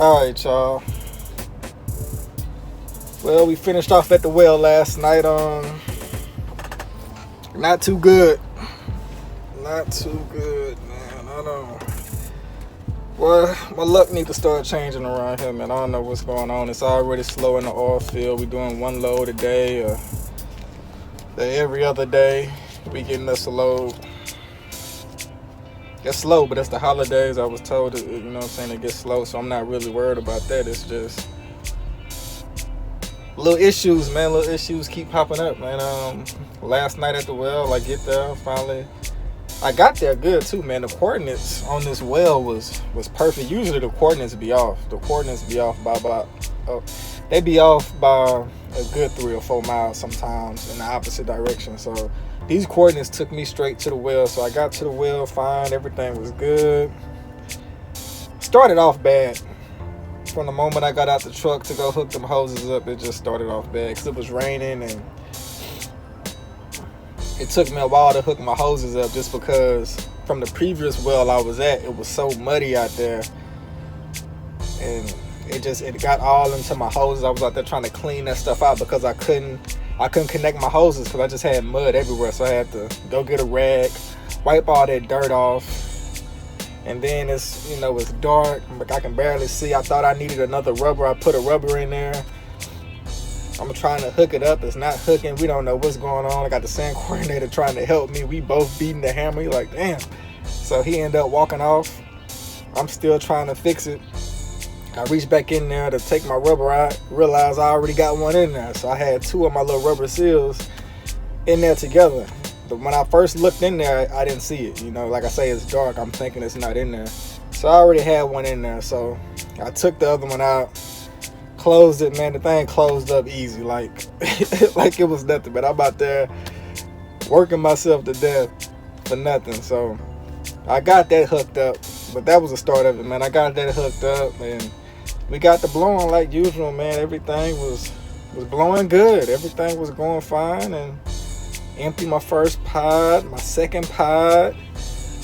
All right, y'all. Well, we finished off at the well last night. Not too good. Not too good, man. I don't. Well, my luck need to start changing around here, man. I don't know what's going on. It's already slow in the oil field. We doing one load a day, or every other day. We getting us a load. It's slow, but it's the holidays. I was told, you know what I'm saying, it gets slow, so I'm not really worried about that. It's just little issues, man. Little issues keep popping up, man. Last night at the well, I get there, finally. I got there good too, man. The coordinates on this well was perfect. Usually the coordinates be off. The coordinates be off by about they be off by a good 3 or 4 miles sometimes in the opposite direction. So these coordinates took me straight to the well. So I got to the well fine. Everything was good. Started off bad. From the moment I got out the truck to go hook them hoses up, it just started off bad because it was raining, and it took me a while to hook my hoses up just because from the previous well I was at, it was so muddy out there, and it got all into my hoses. I was out there trying to clean that stuff out because I couldn't connect my hoses because I just had mud everywhere. So I had to go get a rag, wipe all that dirt off. And then it's dark, I can barely see. I thought I needed another rubber. I put a rubber in there. I'm trying to hook it up. It's not hooking. We don't know what's going on. I got the sand coordinator trying to help me. We both beating the hammer. He's like, damn. So he ended up walking off. I'm still trying to fix it. I reached back in there to take my rubber out. Realized I already got one in there. So I had 2 of my little rubber seals in there together. But when I first looked in there, I didn't see it. Like I say, it's dark. I'm thinking it's not in there. So I already had one in there. So I took the other one out, closed it, man. The thing closed up easy, like it was nothing. But I'm out there working myself to death for nothing. So I got that hooked up. But that was the start of it, man. I got that hooked up, and we got the blowing like usual, man. Everything was blowing good. Everything was going fine, and empty my first pod, my second pod,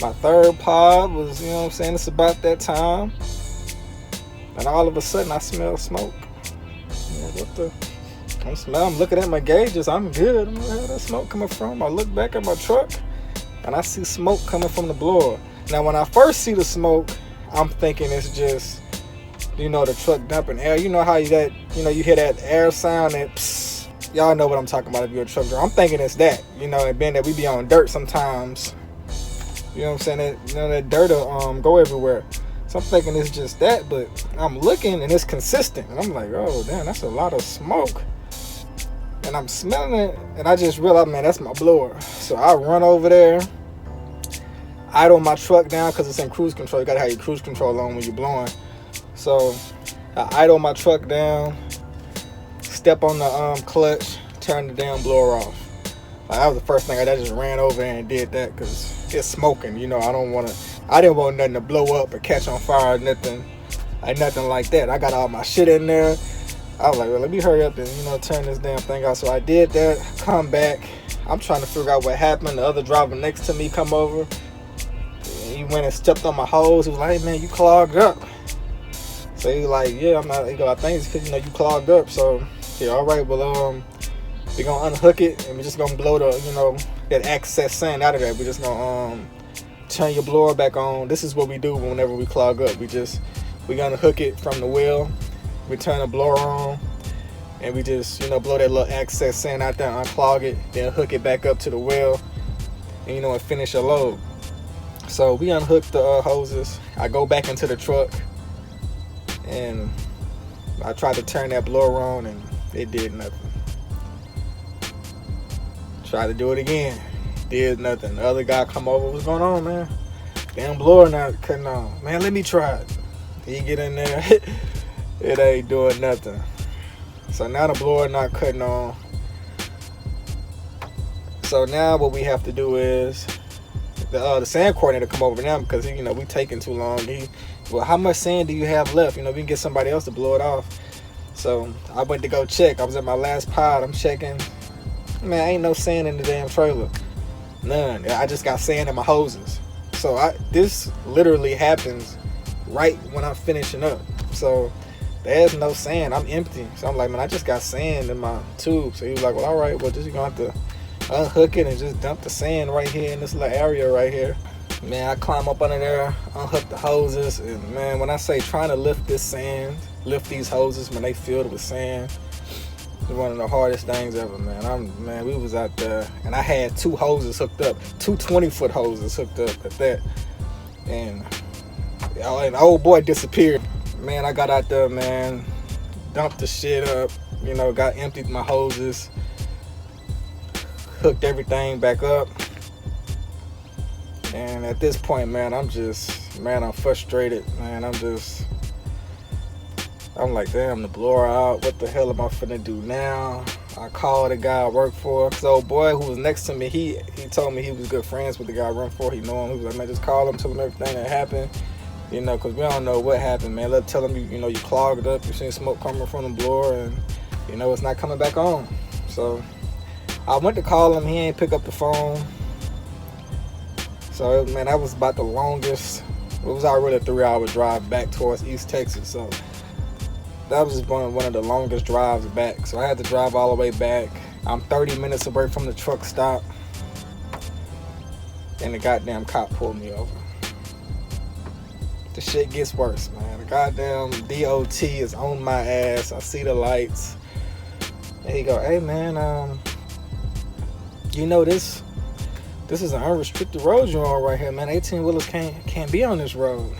my third pod was, it's about that time. And all of a sudden I smell smoke. I'm looking at my gauges, I'm good. I'm like, where that smoke coming from? I look back at my truck and I see smoke coming from the blower. Now when I first see the smoke, I'm thinking it's just, the truck dumping air. You know how you hear that air sound, that psst. Y'all know what I'm talking about if you're a truck driver. I'm thinking it's that, and being that we be on dirt sometimes, you know what I'm saying, that dirt will go everywhere. So I'm thinking it's just that, but I'm looking and it's consistent. And I'm like, oh, damn, that's a lot of smoke. And I'm smelling it, and I just realized, man, that's my blower. So I run over there, idle my truck down because it's in cruise control. You got to have your cruise control on when you're blowing. So I idle my truck down, step on the clutch, turn the damn blower off. That was the first thing I just ran over and did that because it's smoking. I didn't want nothing to blow up or catch on fire or nothing like that. I got all my shit in there. I was like, well, let me hurry up and turn this damn thing off. So I did that, come back. I'm trying to figure out what happened. The other driver next to me come over. He went and stepped on my hose. He was like, hey man, you clogged up. So he was like, yeah, I'm not. He go, I think it's because you clogged up. So yeah, all right, well, we're gonna unhook it and we're just gonna blow the, that excess sand out of there. We're just gonna turn your blower back on. This is what we do whenever we clog up. We're gonna hook it from the well. We turn the blower on, and we just, blow that little excess sand out there, unclog it, then hook it back up to the well, and and finish a load. So we unhooked the hoses. I go back into the truck, and I tried to turn that blower on, and it did nothing. Tried to do it again, did nothing. The other guy come over, what's going on, man? Damn blower not cutting on. Man, let me try it. He get in there, it ain't doing nothing. So now the blower not cutting on. So now what we have to do is the sand coordinator come over now because we taking too long. Well, how much sand do you have left? We can get somebody else to blow it off. So I went to go check. I was at my last pod. I'm checking. Man, ain't no sand in the damn trailer. None. I just got sand in my hoses. So this literally happens right when I'm finishing up. So there's no sand. I'm empty. So I'm like, man, I just got sand in my tube. So he was like, well, all right, well, just you're gonna have to unhook it and just dump the sand right here in this little area right here. Man, I climb up under there, unhook the hoses, and man, when I say trying to lift this sand, lift these hoses when they filled with sand, it's one of the hardest things ever, man. We was out there, and I had 2 hoses hooked up, 2 20-foot hoses hooked up at that, and the old boy disappeared. Man, I got out there, man, dumped the shit up, you know, got emptied my hoses, hooked everything back up. And at this point, man, I'm frustrated, man. I'm like, damn, the blower out. What the hell am I finna do now? I called the guy I work for. Cause old boy who was next to me, he told me he was good friends with the guy I run for. He knew him. He was like, man, just call him, tell him everything that happened. You know, cause we don't know what happened, man. Let's tell him, you know, you clogged up, you seen smoke coming from the blower, and you know it's not coming back on. So I went to call him. He ain't pick up the phone. So, man, that was about the longest. It was already a 3-hour drive back towards East Texas. So, that was one of the longest drives back. So, I had to drive all the way back. I'm 30 minutes away from the truck stop. And the goddamn cop pulled me over. The shit gets worse, man. The goddamn DOT is on my ass. I see the lights. And he go, hey, man, you know this is an unrestricted road you're on right here, man. 18-wheelers can't be on this road.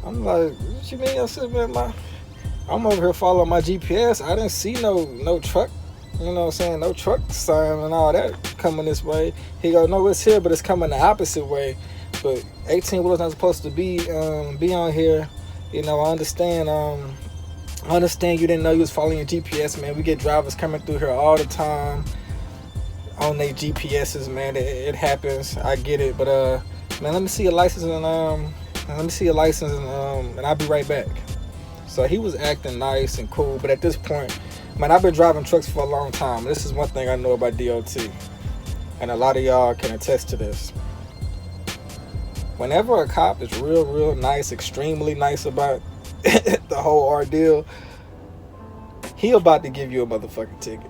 I'm like, what you mean? I said, man, I'm over here following my GPS. I didn't see no truck, you know what I'm saying, no truck sign and all that coming this way. He go, no, it's here, but it's coming the opposite way. But 18-wheelers not supposed to be on here. You know, I understand you didn't know you was following your GPS, man. We get drivers coming through here all the time on their GPSs, man. It happens. I get it, but man, let me see your license and I'll be right back. So he was acting nice and cool, but at this point, man, I've been driving trucks for a long time. This is one thing I know about DOT, and a lot of y'all can attest to this. Whenever a cop is real nice, extremely nice about the whole ordeal, he about to give you a motherfucking ticket.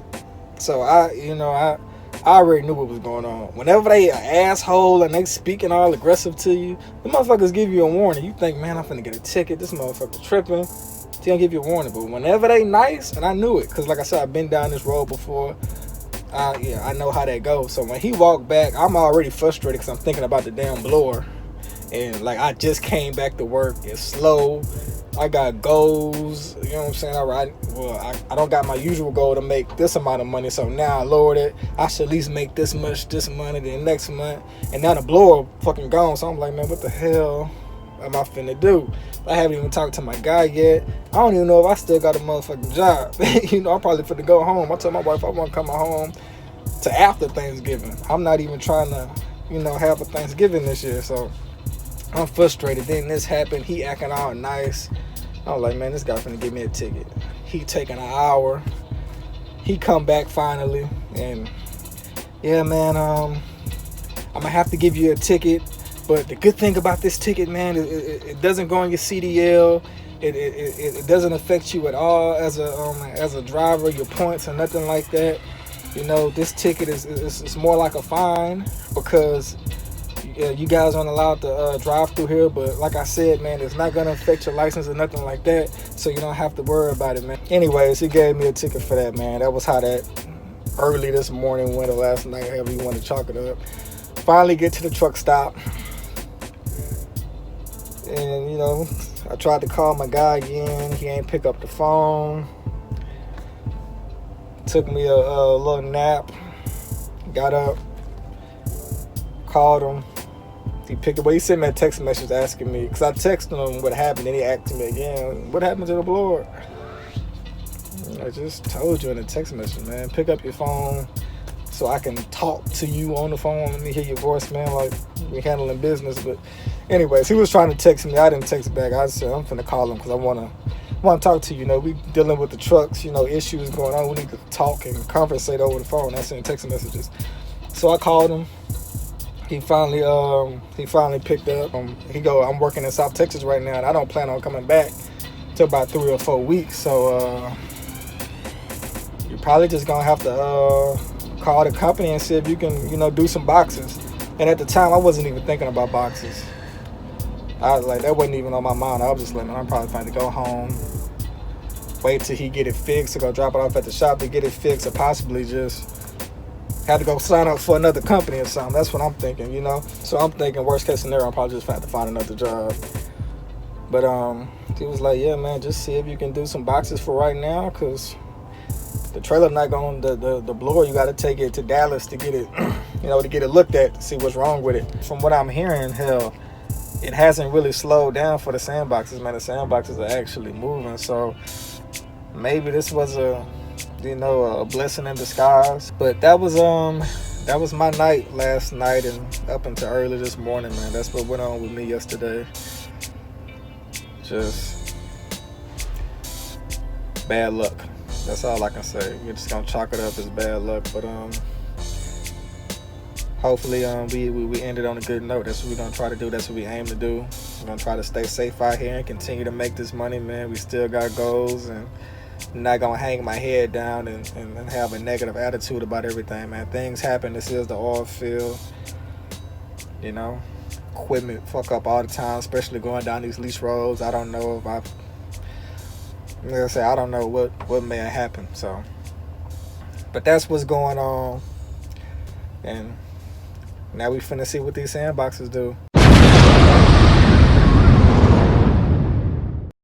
So I already knew what was going on. Whenever they an asshole and they speaking all aggressive to you, the motherfuckers give you a warning. You think, man, I'm finna get a ticket. This motherfucker tripping. They don't give you a warning. But whenever they nice, and I knew it, because like I said, I've been down this road before. I know how that goes. So when he walked back, I'm already frustrated because I'm thinking about the damn blower. And like, I just came back to work. It's slow. I got goals, you know what I'm saying? I don't got my usual goal to make this amount of money, so now I lowered it. I should at least make this much this money, then next month. And now the blower fucking gone, so I'm like, man, what the hell am I finna do? I haven't even talked to my guy yet. I don't even know if I still got a motherfucking job. You know, I'm probably finna go home. I told my wife I want to come home to after Thanksgiving. I'm not even trying to, you know, have a Thanksgiving this year, so I'm frustrated. Then this happened. He acting all nice. I was like, man, this guy finna give me a ticket. He taking an hour. He come back finally. And yeah, man, I'm gonna have to give you a ticket. But the good thing about this ticket, man, it doesn't go on your CDL. It doesn't affect you at all as a driver, your points or nothing like that. You know, this ticket is more like a fine because you guys aren't allowed to drive through here. But like I said, man, it's not going to affect your license or nothing like that. So you don't have to worry about it, man. Anyways, he gave me a ticket for that, man. That was how that early this morning went, or last night, however you want to chalk it up. Finally get to the truck stop. And, you know, I tried to call my guy again. He ain't pick up the phone. Took me a little nap. Got up. Called him. He picked up. Well, he sent me a text message asking me, because I texted him what happened. Then he asked me again, what happened to the blower? I just told you in a text message, man. Pick up your phone so I can talk to you on the phone. Let me hear your voice, man, like we handling business. But anyways, he was trying to text me. I didn't text back. I said, I'm finna call him because I want to talk to you. You know, we dealing with the trucks, you know, issues going on. We need to talk and conversate over the phone. I sent text messages. So I called him. He finally picked up. He go, I'm working in South Texas right now, and I don't plan on coming back to about 3 or 4 weeks. So you're probably just gonna have to call the company and see if you can, do some boxes. And at the time, I wasn't even thinking about boxes. I was like, that wasn't even on my mind. I was just like, man, I'm probably trying to go home, wait till he get it fixed, to go drop it off at the shop to get it fixed, or possibly just had to go sign up for another company or something. That's what I'm thinking, So I'm thinking worst case scenario, I'm probably just have to find another job. But he was like, yeah, man, just see if you can do some boxes for right now, because the trailer not going, the blower, you got to take it to Dallas to get it, to get it looked at, to see what's wrong with it. From what I'm hearing, hell, it hasn't really slowed down for the sandboxes, man. The sandboxes are actually moving. So maybe this was a blessing in disguise. But that was my night last night and up until early this morning, man. That's what went on with me yesterday. Just bad luck. That's all I can say. We're just gonna chalk it up as bad luck. But hopefully we ended on a good note. That's what we're gonna try to do. That's what we aim to do. We're gonna try to stay safe out here and continue to make this money, man. We still got goals, and I'm not gonna hang my head down and have a negative attitude about everything, man. Things happen. This is the oil field. Equipment fuck up all the time, especially going down these lease roads. I don't know if I don't know what may have happened. So, but that's what's going on, and now we finna see what these sandboxes do.